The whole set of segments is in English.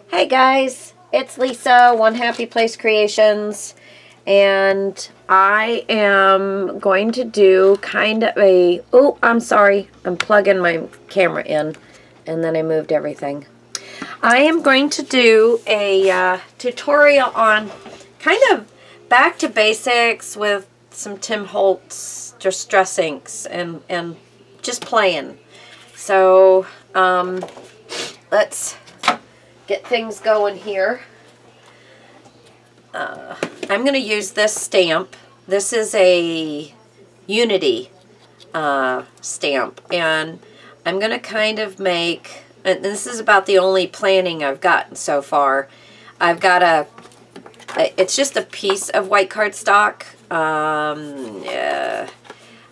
Hey guys, it's Lisa, One Happy Place Creations, and I am going to do kind of a, oh, I'm sorry, I'm plugging my camera in, and then I moved everything. I am going to do a tutorial on kind of back to basics with some Tim Holtz distress inks and just playing. So, let's get things going here. I'm going to use this stamp. This is a Unity stamp, and I'm going to kind of make, and this is about the only planning I've gotten so far. I've got it's just a piece of white cardstock. I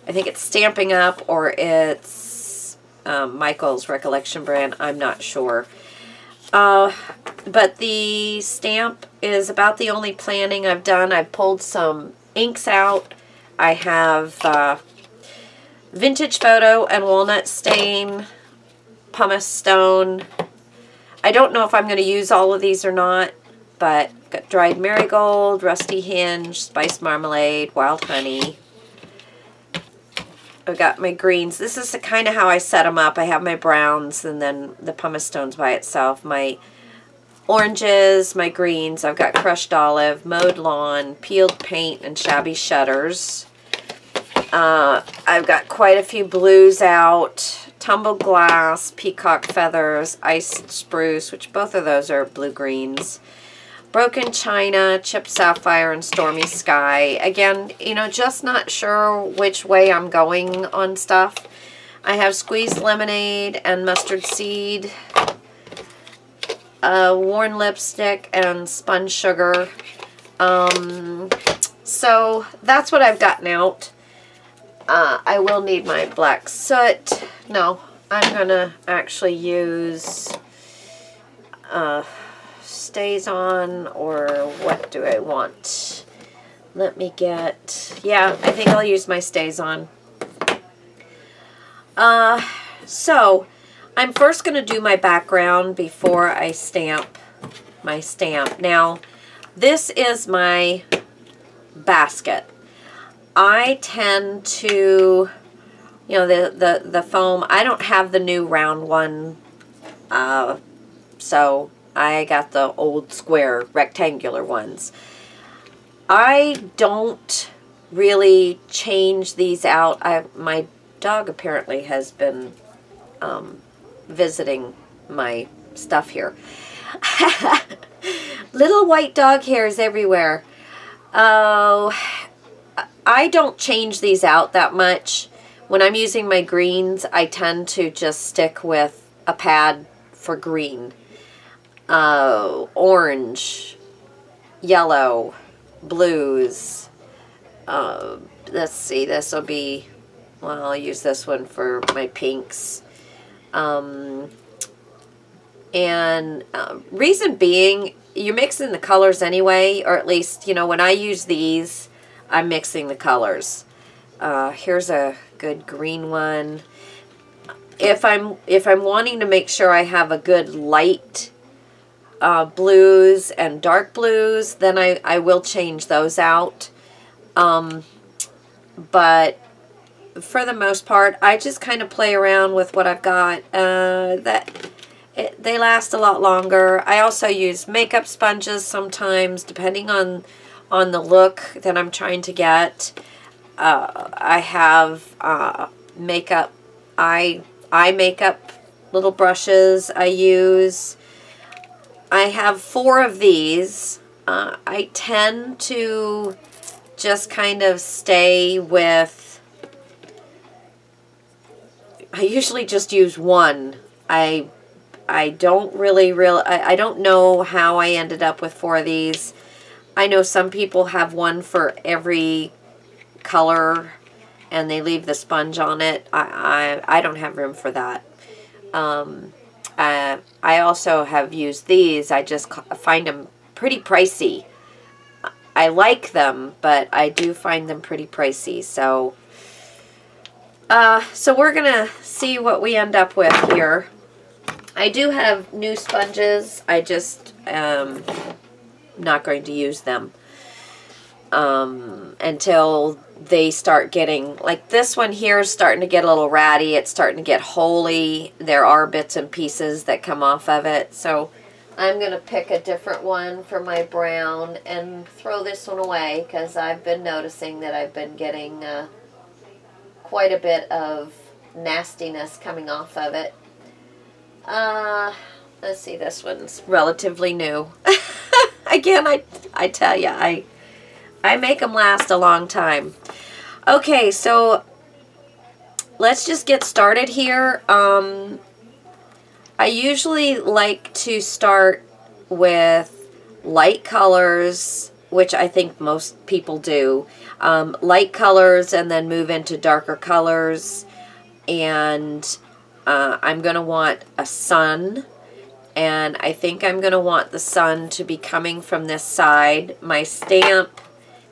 think it's Stamping Up, or it's Michael's Recollection brand. I'm not sure. But the stamp is about the only planning I've done. I've pulled some inks out. I have Vintage Photo and Walnut Stain, Pumice Stone. I don't know if I'm going to use all of these or not, but got Dried Marigold, Rusty Hinge, Spice Marmalade, Wild Honey. I've got my greens. This is kind of how I set them up. I have my browns and then the pumice stones by itself. My oranges, my greens. I've got crushed olive, mowed lawn, peeled paint, and shabby shutters. I've got quite a few blues out. Tumbled glass, peacock feathers, iced spruce, which both of those are blue-greens. Broken china, chipped sapphire, and stormy sky. Again, you know, just not sure which way I'm going on stuff. I have squeezed lemonade and mustard seed, worn lipstick, and spun sugar. So that's what I've gotten out. I will need my black soot. No, I'm gonna actually use Stays On, or what do I want? Let me get, yeah, I think I'll use my Stays On. So I'm first going to do my background before I stamp my stamp. Now, this is my basket. I tend to, you know, the foam, I don't have the new round one, so I got the old square rectangular ones. I don't really change these out. My dog apparently has been visiting my stuff here. Little white dog hairs everywhere. Oh, I don't change these out that much. When I'm using my greens, I tend to just stick with a pad for green. Orange, yellow, blues. Let's see, this will be, well, I'll use this one for my pinks. Reason being, you're mixing the colors anyway, or at least, you know, when I use these, I'm mixing the colors. Here's a good green one. If I'm wanting to make sure I have a good light blues and dark blues, then I will change those out. But for the most part, I just kind of play around with what I've got. They last a lot longer. I also use makeup sponges sometimes, depending on the look that I'm trying to get. I have makeup, eye makeup little brushes I use. I have 4 of these. I tend to just kind of stay with, I usually just use one. I don't I don't know how I ended up with 4 of these. I know some people have one for every color and they leave the sponge on it. I don't have room for that. I also have used these. I just find them pretty pricey. I like them, but I do find them pretty pricey. So we're going to see what we end up with here. I do have new sponges. I just not going to use them until they start getting, like this one here is starting to get a little ratty. It's starting to get holy. There are bits and pieces that come off of it. So I'm going to pick a different one for my brown and throw this one away because I've been noticing that I've been getting quite a bit of nastiness coming off of it. Let's see, this one's relatively new. Again, I tell you, I make them last a long time. Okay, so let's just get started here. I usually like to start with light colors, which I think most people do. Light colors and then move into darker colors. And I'm going to want a sun. And I think I'm going to want the sun to be coming from this side. My stamp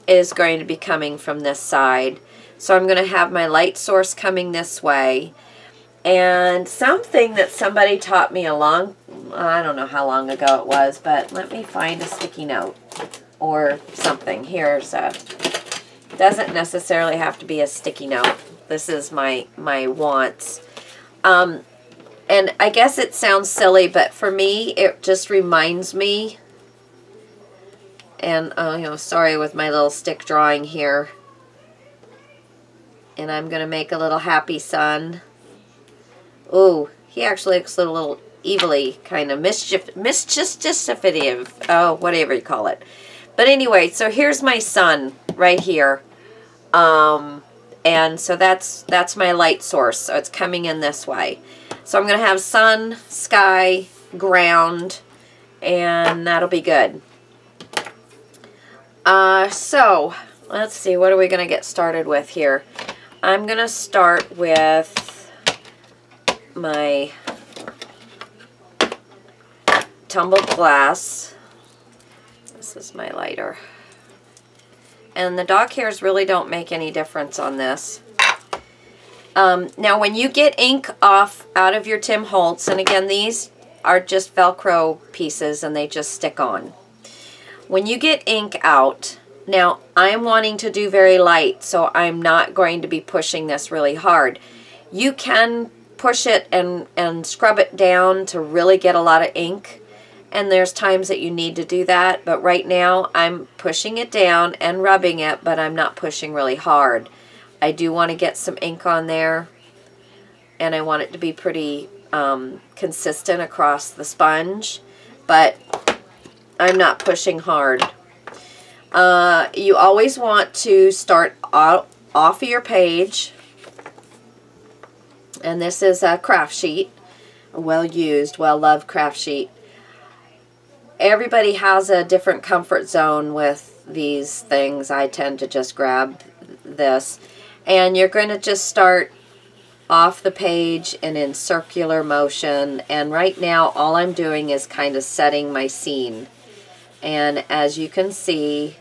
is going to be coming from this side. So I'm going to have my light source coming this way. And something that somebody taught me I don't know how long ago it was, but let me find a sticky note or something. Here's a, doesn't necessarily have to be a sticky note. This is my wants. And I guess it sounds silly, but for me, it just reminds me, and sorry with my little stick drawing here. And I'm going to make a little happy sun. Ooh, he actually looks a little evilly, kind of mischievous, oh, whatever you call it. But anyway, so here's my sun right here. And so that's my light source, so it's coming in this way. So I'm going to have sun, sky, ground, and that'll be good. So let's see, what are we going to get started with here? I'm going to start with my tumbled glass. This is my lighter. And the dog hairs really don't make any difference on this. Now when you get ink off out of your Tim Holtz, and again these are just Velcro pieces and they just stick on. When you get ink out, now I'm wanting to do very light, so I'm not going to be pushing this really hard. You can push it and scrub it down to really get a lot of ink. And there's times that you need to do that, but right now I'm pushing it down and rubbing it, but I'm not pushing really hard. I do want to get some ink on there, and I want it to be pretty consistent across the sponge, but I'm not pushing hard. You always want to start off of your page, and this is a craft sheet, a well-used, well-loved craft sheet. Everybody has a different comfort zone with these things. I tend to just grab this. And you're going to just start off the page and in circular motion. And right now, all I'm doing is kind of setting my scene. And as you can see,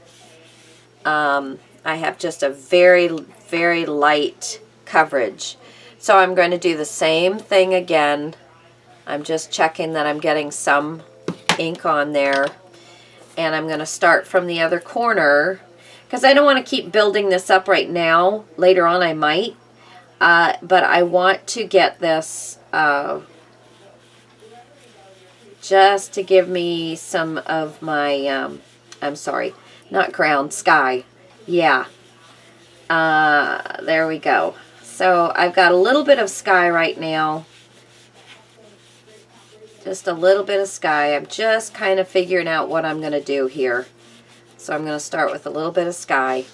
I have just a very, very light coverage. So I'm going to do the same thing again. I'm just checking that I'm getting some ink on there, and I'm going to start from the other corner because I don't want to keep building this up right now. Later on I might, but I want to get this just to give me some of my I'm sorry, not ground, sky. Yeah, there we go. So I've got a little bit of sky right now. Just a little bit of sky. I'm just kind of figuring out what I'm going to do here. So I'm going to start with a little bit of sky.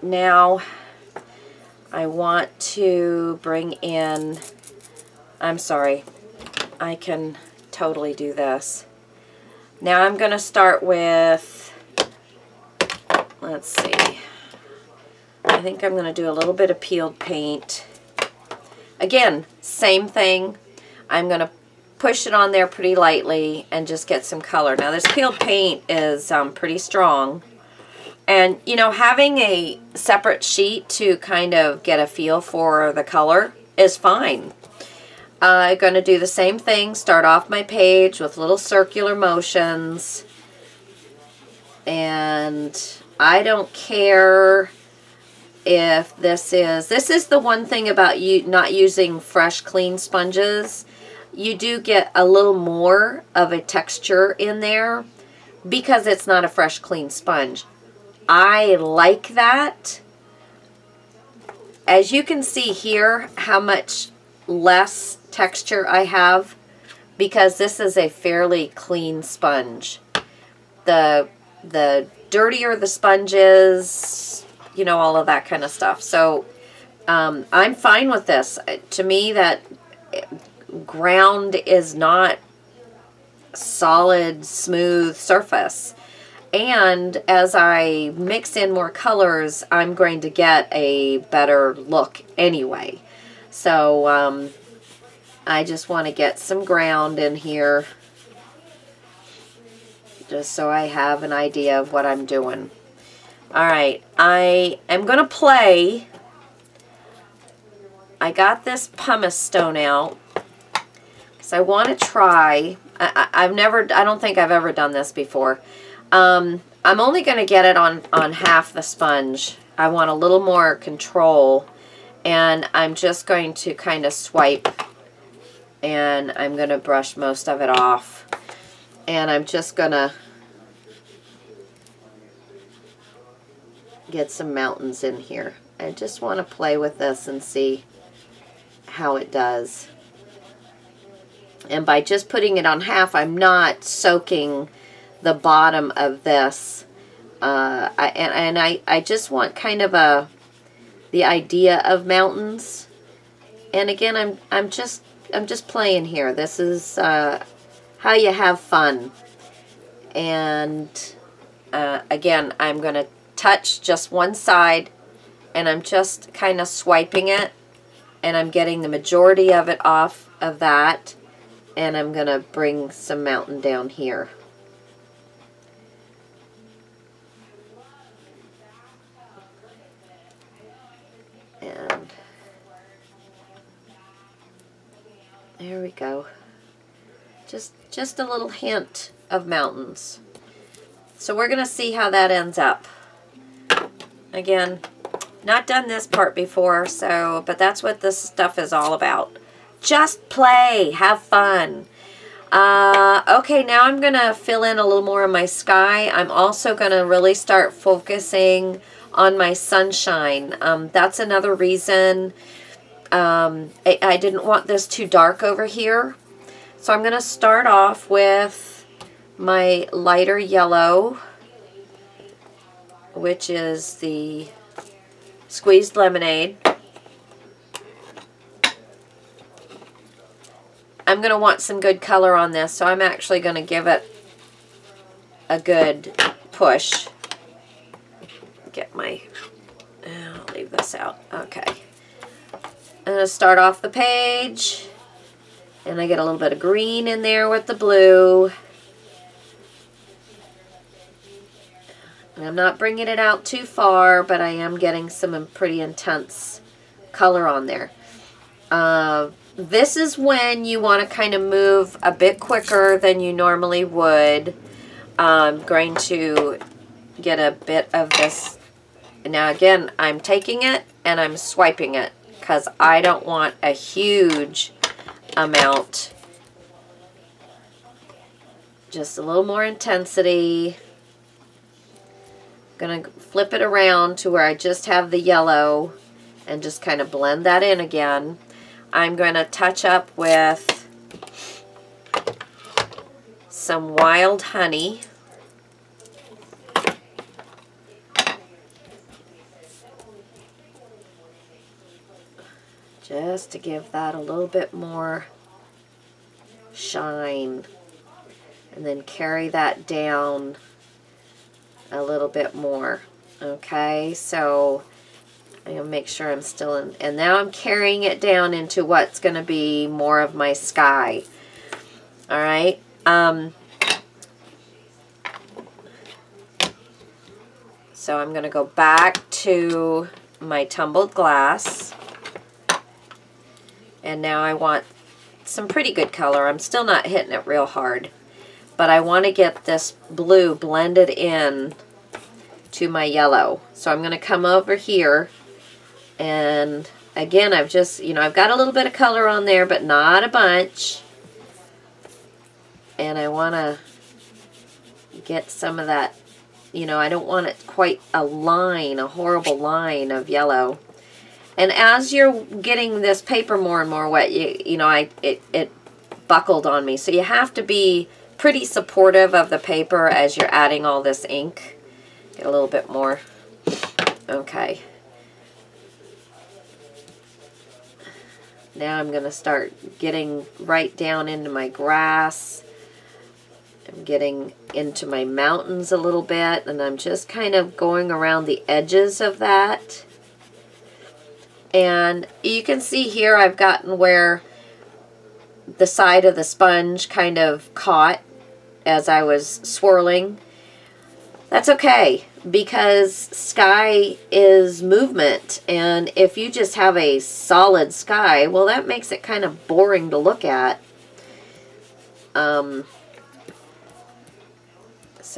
Now, I want to bring in, I'm sorry, I can totally do this. Now I'm going to start with, let's see, I think I'm going to do a little bit of peeled paint. Again, same thing. I'm going to push it on there pretty lightly and just get some color. Now this peeled paint is pretty strong. And, you know, having a separate sheet to kind of get a feel for the color is fine. I'm going to do the same thing. Start off my page with little circular motions. And I don't care if this is the one thing about you not using fresh, clean sponges. You do get a little more of a texture in there because it's not a fresh, clean sponge. I like that. As you can see here, how much less texture I have because this is a fairly clean sponge. The dirtier the sponge is, you know, all of that kind of stuff. So I'm fine with this. To me, that ground is not solid, smooth surface. And as I mix in more colors, I'm going to get a better look anyway. So I just want to get some ground in here just so I have an idea of what I'm doing. All right, I am going to play. I got this pumice stone out because I want to try. I don't think I've ever done this before. I'm only going to get it on half the sponge. I want a little more control, and I'm just going to kind of swipe, and I'm going to brush most of it off, and I'm just going to get some mountains in here. I just want to play with this and see how it does. And by just putting it on half, I'm not soaking the bottom of this. I just want kind of the idea of mountains. And again, I'm just playing here. This is how you have fun. And again, I'm going to touch just one side, and I'm just kind of swiping it, and I'm getting the majority of it off of that, and I'm going to bring some mountain down here. And there we go. Just a little hint of mountains. So we're going to see how that ends up. Again, not done this part before, but that's what this stuff is all about. Just play, have fun. Okay, now I'm going to fill in a little more of my sky. I'm also going to really start focusing on my sunshine. That's another reason I didn't want this too dark over here. So I'm going to start off with my lighter yellow, which is the squeezed lemonade. I'm going to want some good color on this, so I'm actually going to give it a good push. Get my, I'll leave this out. Okay. I'm going to start off the page, and I get a little bit of green in there with the blue. And I'm not bringing it out too far, but I am getting some pretty intense color on there. This is when you want to kind of move a bit quicker than you normally would. I'm going to get a bit of this. Now again, I'm taking it and I'm swiping it because I don't want a huge amount. Just a little more intensity. I'm going to flip it around to where I just have the yellow and just kind of blend that in again. I'm going to touch up with some wild honey. Just to give that a little bit more shine. And then carry that down a little bit more. Okay, so I'm going to make sure I'm still in. And now I'm carrying it down into what's going to be more of my sky. All right. So I'm going to go back to my tumbled glass. And now I want some pretty good color. I'm still not hitting it real hard, but I want to get this blue blended in to my yellow. So I'm going to come over here, and again, I've just, you know, I've got a little bit of color on there, but not a bunch. And I want to get some of that, you know, I don't want it quite a line, a horrible line of yellow. And as you're getting this paper more and more wet, you know, it buckled on me. So you have to be pretty supportive of the paper as you're adding all this ink. Get a little bit more. Okay. Now I'm going to start getting right down into my grass. I'm getting into my mountains a little bit, and I'm just kind of going around the edges of that. And you can see here I've gotten where the side of the sponge kind of caught as I was swirling. That's okay, because sky is movement, and if you just have a solid sky, well, that makes it kind of boring to look at. So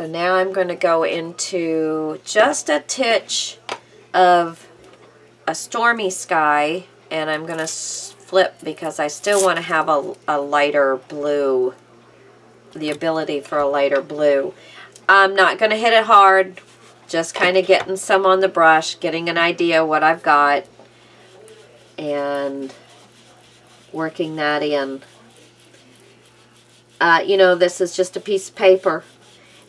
now I'm going to go into just a titch of a stormy sky, and I'm going to flip because I still want to have a lighter blue, the ability for a lighter blue. I'm not going to hit it hard, just kind of getting some on the brush, getting an idea what I've got, and working that in. You know, this is just a piece of paper.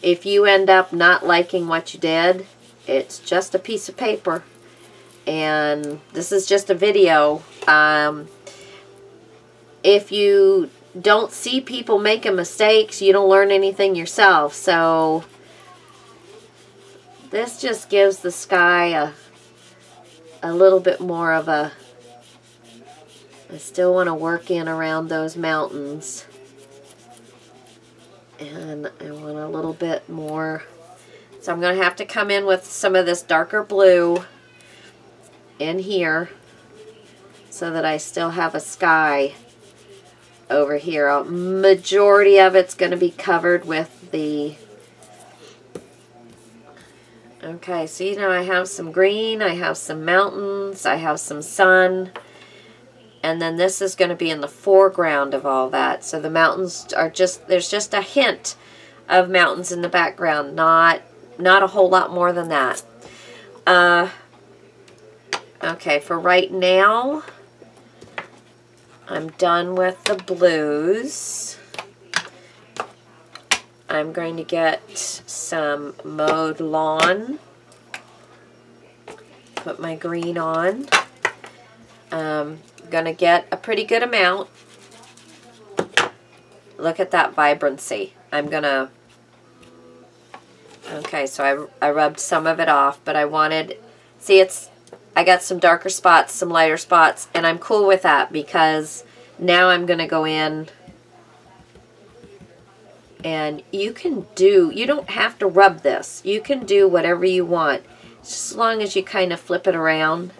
If you end up not liking what you did, it's just a piece of paper. And this is just a video. If you don't see people making mistakes, you don't learn anything yourself. So this just gives the sky a little bit more of a, I still want to work in around those mountains. And I want a little bit more. So I'm going to have to come in with some of this darker blue in here so that I still have a sky over here. A majority of it's going to be covered with the, okay, so you know, I have some green, I have some mountains, I have some sun, and then this is going to be in the foreground of all that. So the mountains are just, there's just a hint of mountains in the background, not a whole lot more than that. Okay, for right now, I'm done with the blues. I'm going to get some mowed lawn. Put my green on. I'm going to get a pretty good amount. Look at that vibrancy. I'm going to... Okay, so I rubbed some of it off, but I wanted... See, I got some darker spots, some lighter spots, and I'm cool with that because now I'm going to go in and you don't have to rub this. You can do whatever you want, just as long as you kind of flip it around.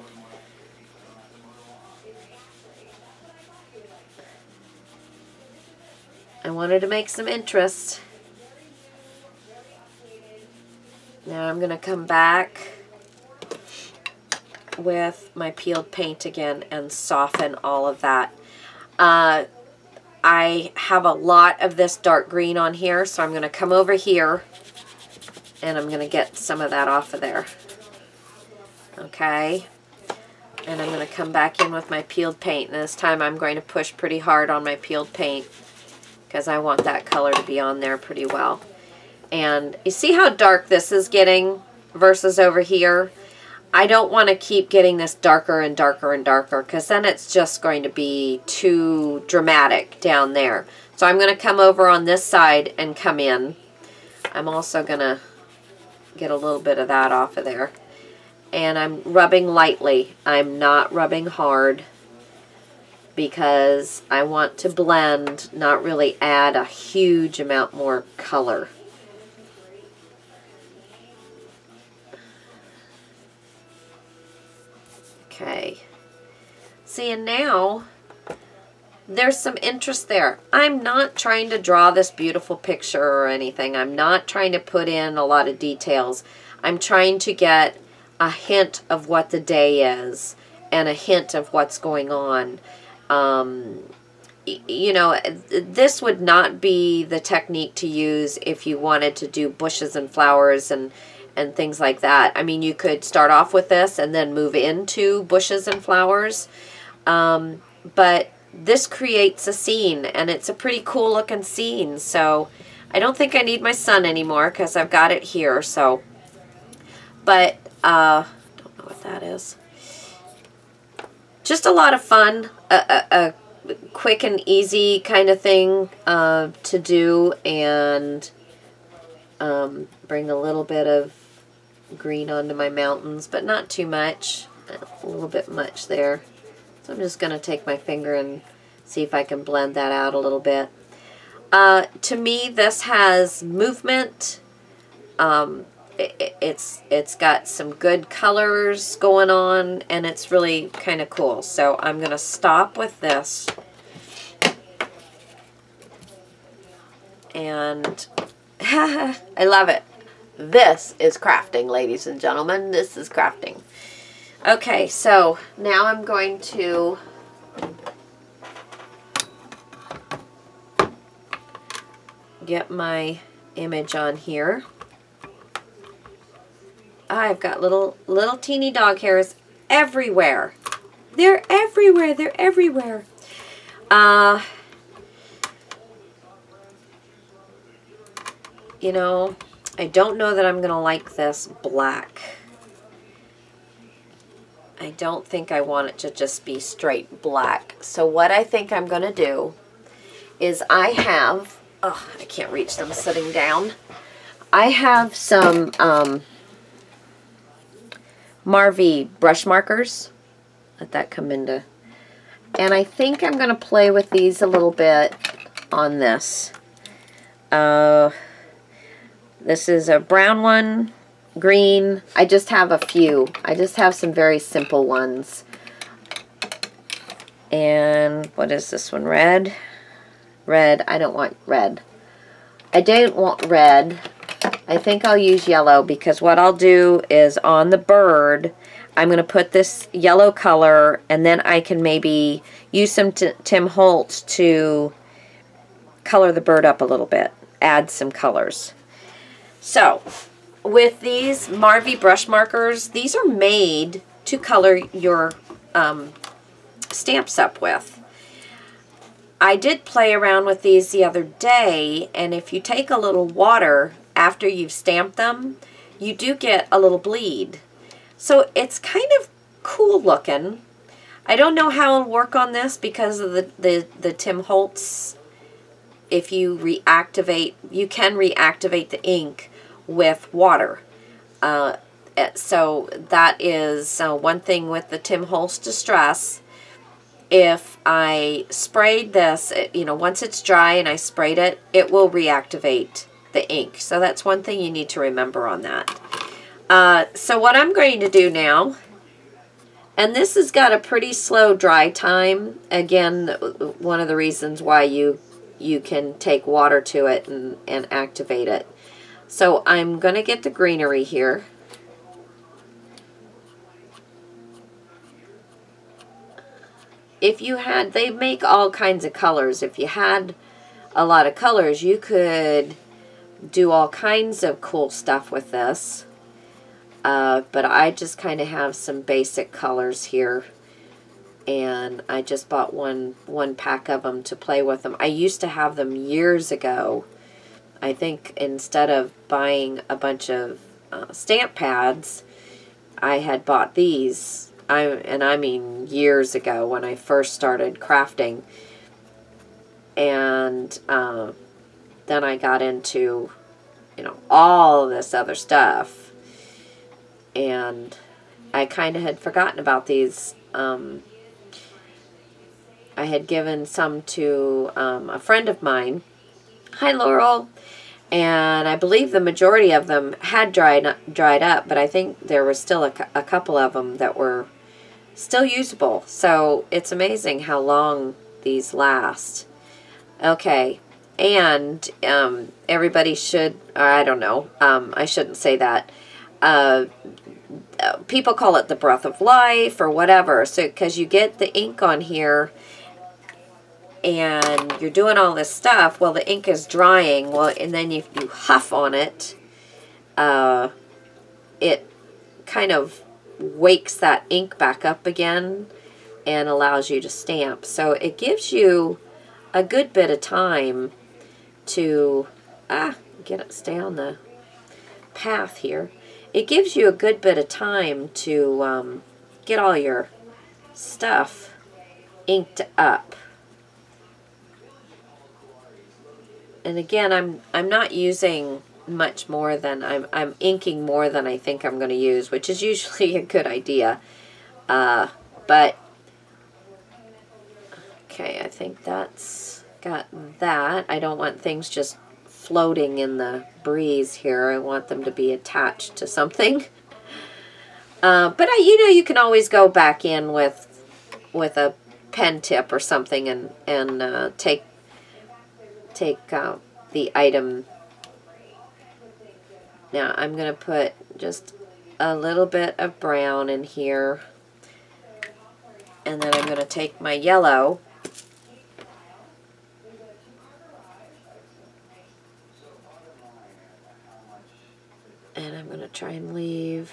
I wanted to make some interest. Now I'm going to come back with my peeled paint again and soften all of that. I have a lot of this dark green on here, so I'm going to come over here and I'm going to get some of that off of there. Okay. And I'm going to come back in with my peeled paint, and this time I'm going to push pretty hard on my peeled paint because I want that color to be on there pretty well. And you see how dark this is getting versus over here? I don't want to keep getting this darker and darker and darker because then it's just going to be too dramatic down there. So I'm going to come over on this side and come in. I'm also going to get a little bit of that off of there. And I'm rubbing lightly. I'm not rubbing hard because I want to blend, not really add a huge amount more color. Okay. See, and now there's some interest there. I'm not trying to draw this beautiful picture or anything. I'm not trying to put in a lot of details. I'm trying to get a hint of what the day is and a hint of what's going on. You know, this would not be the technique to use if you wanted to do bushes and flowers and things like that. I mean, you could start off with this and then move into bushes and flowers. But this creates a scene, and it's a pretty cool looking scene. So I don't think I need my sun anymore because I've got it here. So, but don't know what that is. Just a lot of fun, a quick and easy kind of thing to do, and bring a little bit of green onto my mountains, but not too much. A little bit much there. So I'm just going to take my finger and see if I can blend that out a little bit. To me, this has movement. It's got some good colors going on, and it's really kind of cool. So I'm going to stop with this. And I love it. This is crafting, ladies and gentlemen. This is crafting. Okay, so now I'm going to get my image on here. I've got little teeny dog hairs everywhere. They're everywhere. They're everywhere. You know, I don't know that I'm going to like this black. I don't think I want it to just be straight black. So what I think I'm going to do is I have, oh, I can't reach them sitting down. I have some Marvi brush markers. Let that come into, and I think I'm going to play with these a little bit on this. This is a brown one, green. I just have a few. I just have some very simple ones. And what is this one? Red? Red. I don't want red. I don't want red. I think I'll use yellow, because what I'll do is on the bird, I'm going to put this yellow color, and then I can maybe use some Tim Holtz to color the bird up a little bit. Add some colors. So, with these Marvi brush markers, these are made to color your stamps up with. I did play around with these the other day, and if you take a little water after you've stamped them, you do get a little bleed. So it's kind of cool looking. I don't know how it'll work on this because of the Tim Holtz. If you reactivate, you can reactivate the ink with water. So that is one thing with the Tim Holtz Distress. If I sprayed this, you know, once it's dry and I sprayed it, it will reactivate the ink. So that's one thing you need to remember on that. So what I'm going to do now, and this has got a pretty slow dry time. Again, one of the reasons why you can take water to it and activate it. So I'm going to get the greenery here. If you had, they make all kinds of colors. If you had a lot of colors, you could do all kinds of cool stuff with this. But I just kind of have some basic colors here. And I just bought one pack of them to play with them. I used to have them years ago. I think instead of buying a bunch of stamp pads, I had bought these. I mean years ago when I first started crafting. And then I got into, you know, all of this other stuff. And I kind of had forgotten about these. I had given some to a friend of mine. Hi, Laurel. And I believe the majority of them had dried up, but I think there was still a couple of them that were still usable. So it's amazing how long these last. Okay, and everybody should, I don't know, I shouldn't say that. People call it the breath of life or whatever. So, because you get the ink on here and you're doing all this stuff, well, the ink is drying, well, and then you huff on it, it kind of wakes that ink back up again and allows you to stamp. So it gives you a good bit of time to stay on the path here. It gives you a good bit of time to get all your stuff inked up. And again, I'm not using much more than I'm inking more than I think I'm going to use, which is usually a good idea. But okay, I think that's got that. I don't want things just floating in the breeze here. I want them to be attached to something. But you know, you can always go back in with a pen tip or something and take the item. Now I'm going to put just a little bit of brown in here, and then I'm going to take my yellow and I'm going to try and leave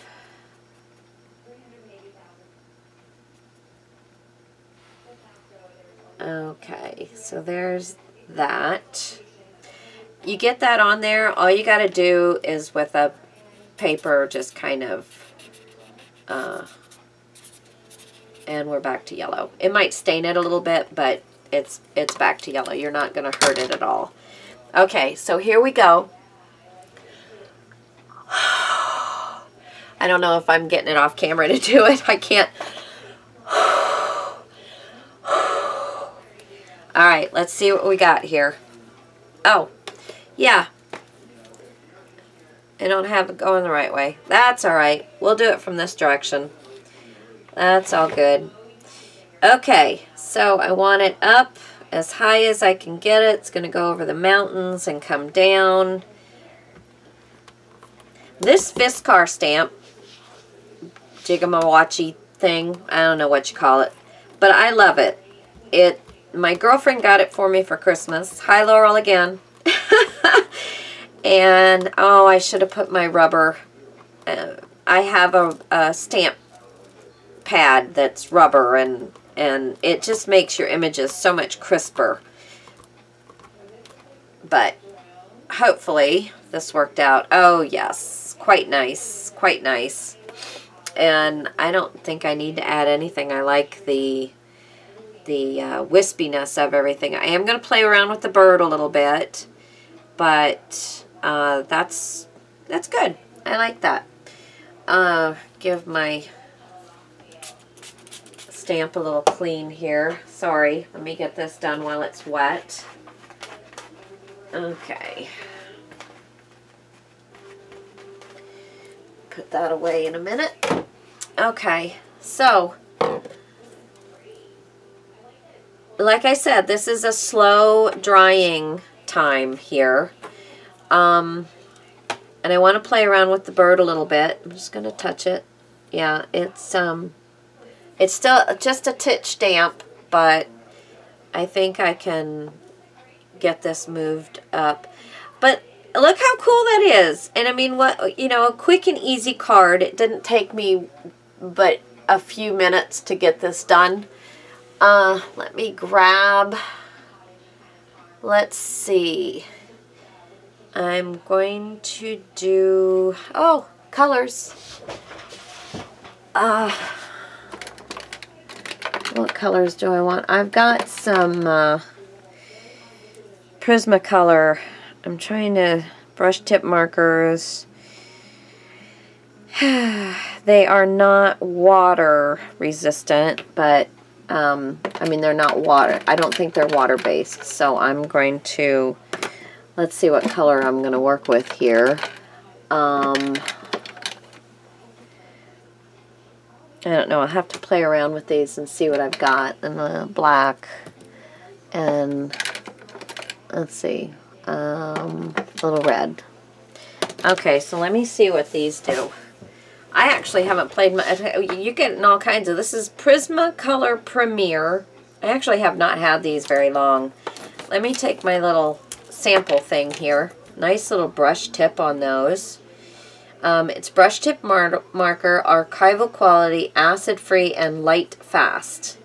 okay, so there's that. You get that on there. All you got to do is with a paper just kind of and we're back to yellow. It might stain it a little bit, but it's back to yellow. You're not going to hurt it at all. Okay, so here we go. I don't know if I'm getting it off camera to do it. I can't. All right, let's see what we got here. Oh, yeah. I don't have it going the right way. That's all right. We'll do it from this direction. That's all good. Okay, so I want it up as high as I can get it. It's going to go over the mountains and come down. This Fiskar stamp, Jigamawachi thing, I don't know what you call it, but I love it. My girlfriend got it for me for Christmas. Hi, Laurel again. And, oh, I should have put my rubber. I have a stamp pad that's rubber, and it just makes your images so much crisper. But hopefully this worked out. Oh, yes. Quite nice. Quite nice. And I don't think I need to add anything. I like the wispiness of everything. I am going to play around with the bird a little bit, but that's good. I like that. Give my stamp a little clean here. Sorry, let me get this done while it's wet. Okay. Put that away in a minute. Okay, so like I said, this is a slow drying time here. And I want to play around with the bird a little bit. I'm just going to touch it. Yeah, it's still just a titch damp, but I think I can get this moved up. But look how cool that is. And I mean, a quick and easy card. It didn't take me but a few minutes to get this done. Let me grab, let's see. I'm going to do, oh, colors. What colors do I want? I've got some Prismacolor. I'm trying to brush tip markers. They are not water resistant, but I mean, they're not water. I don't think they're water based. So I'm going to, let's see what color I'm going to work with here. I don't know. I'll have to play around with these and see what I've got. And the black. And let's see, a little red. Okay, so let me see what these do. I actually haven't played you're getting all kinds of, this is Prismacolor Premier. I actually have not had these very long. Let me take my little sample thing here. Nice little brush tip on those. It's brush tip marker, archival quality, acid free, and light fast.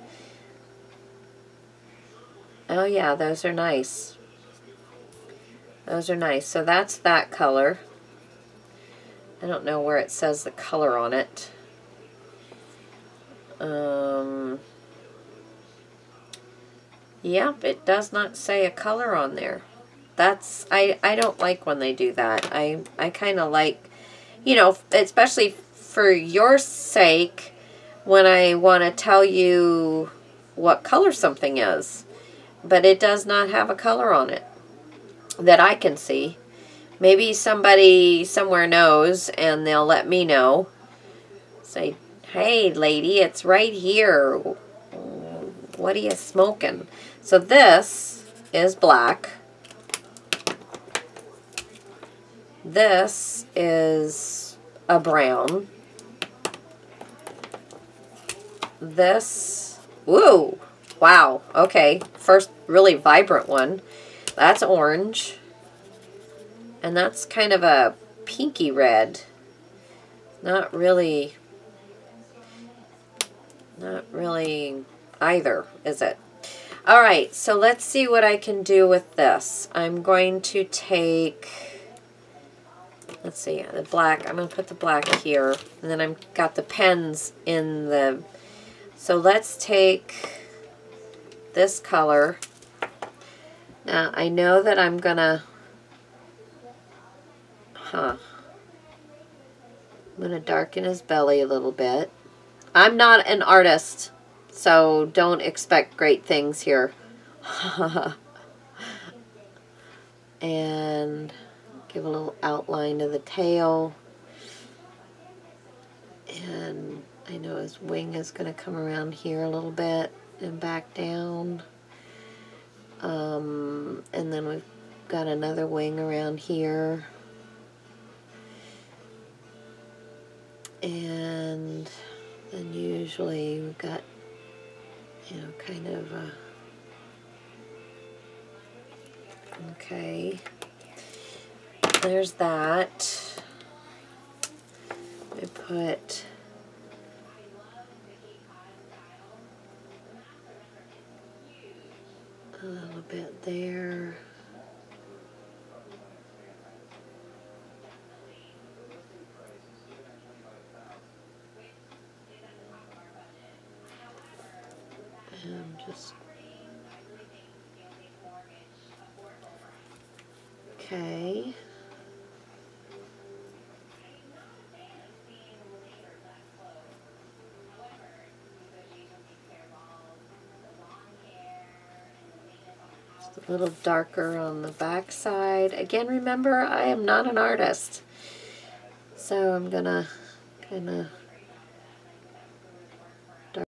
Oh yeah, those are nice. Those are nice. So that's that color. I don't know where it says the color on it. Yep, it does not say a color on there. That's, I don't like when they do that. I kind of like, you know, especially for your sake, when I want to tell you what color something is. But it does not have a color on it that I can see. Maybe somebody somewhere knows and they'll let me know. Say, hey lady, it's right here. What are you smoking? So this is black. This is a brown. This, woo, wow, okay. First really vibrant one. That's orange. And that's kind of a pinky red. Not really either, is it? All right, so let's see what I can do with this. I'm going to take, let's see, the black. I'm going to put the black here. And then I've got the pens in the, so let's take this color. Now, I know that I'm going to, I'm going to darken his belly a little bit. I'm not an artist, so don't expect great things here. And give a little outline to the tail. And I know his wing is going to come around here a little bit and back down. And then we've got another wing around here. And then usually we've got, you know, kind of a, okay, there's that. I put a little bit there. And just, okay. Just a little darker on the back side. Again, remember, I am not an artist. So I'm gonna kind of